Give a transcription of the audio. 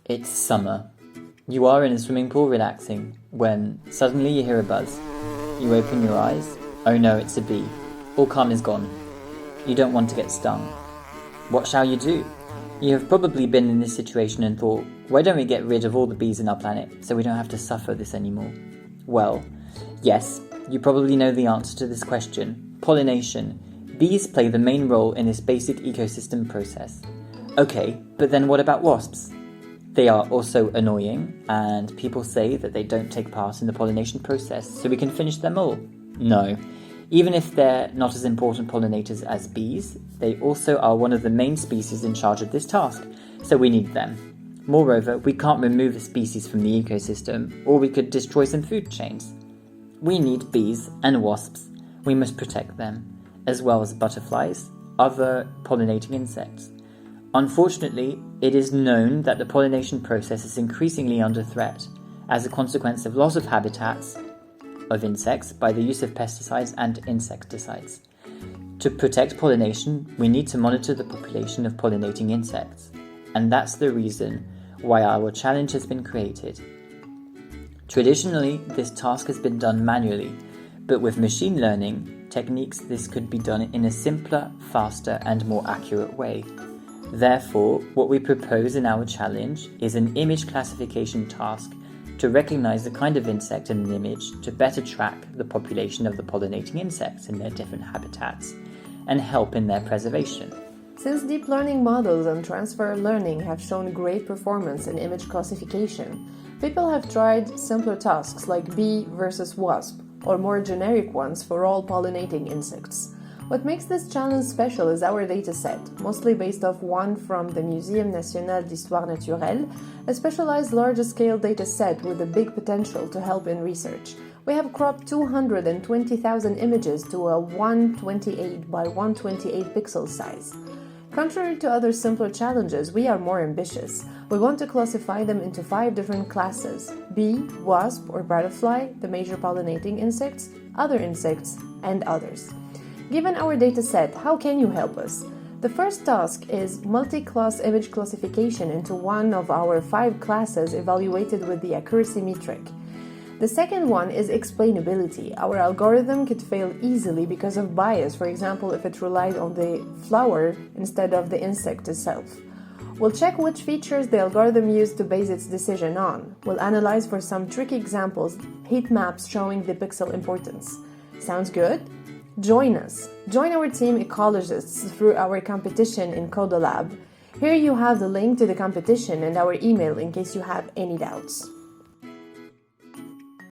It's summer. You are in a swimming pool relaxing when suddenly you hear a buzz. You open your eyes. Oh no, it's a bee. All calm is gone. You don't want to get stung. What shall you do? You have probably been in this situation and thought, why don't we get rid of all the bees in our planet so we don't have to suffer this anymore? Well, yes, you probably know the answer to this question. Pollination. Bees play the main role in this basic ecosystem process. Okay, but then what about wasps? They are also annoying, and people say that they don't take part in the pollination process, so we can finish them all. No. Even if they're not as important pollinators as bees, they also are one of the main species in charge of this task, so we need them. Moreover, we can't remove a species from the ecosystem, or we could destroy some food chains. We need bees and wasps. We must protect them, as well as butterflies, other pollinating insects. Unfortunately, it is known that the pollination process is increasingly under threat as a consequence of loss of habitats of insects by the use of pesticides and insecticides. To protect pollination, we need to monitor the population of pollinating insects, and that's the reason why our challenge has been created. Traditionally, this task has been done manually, but with machine learning techniques, this could be done in a simpler, faster, and more accurate way. Therefore, what we propose in our challenge is an image classification task to recognize the kind of insect in an image to better track the population of the pollinating insects in their different habitats and help in their preservation. Since deep learning models and transfer learning have shown great performance in image classification, people have tried simpler tasks like bee versus wasp, or more generic ones for all pollinating insects. What makes this challenge special is our dataset, mostly based off one from the Muséum National d'Histoire Naturelle, a specialized large-scale dataset with a big potential to help in research. We have cropped 220,000 images to a 128 by 128 pixel size. Contrary to other simpler challenges, we are more ambitious. We want to classify them into 5 different classes: bee, wasp or butterfly, the major pollinating insects, other insects, and others. Given our dataset, how can you help us? The first task is multi-class image classification into one of our 5 classes evaluated with the accuracy metric. The second one is explainability. Our algorithm could fail easily because of bias, for example, if it relied on the flower instead of the insect itself. We'll check which features the algorithm used to base its decision on. We'll analyze for some tricky examples, heat maps showing the pixel importance. Sounds good? Join us. Join our team Ecologists through our competition in Codolab. Here you have the link to the competition and our email in case you have any doubts.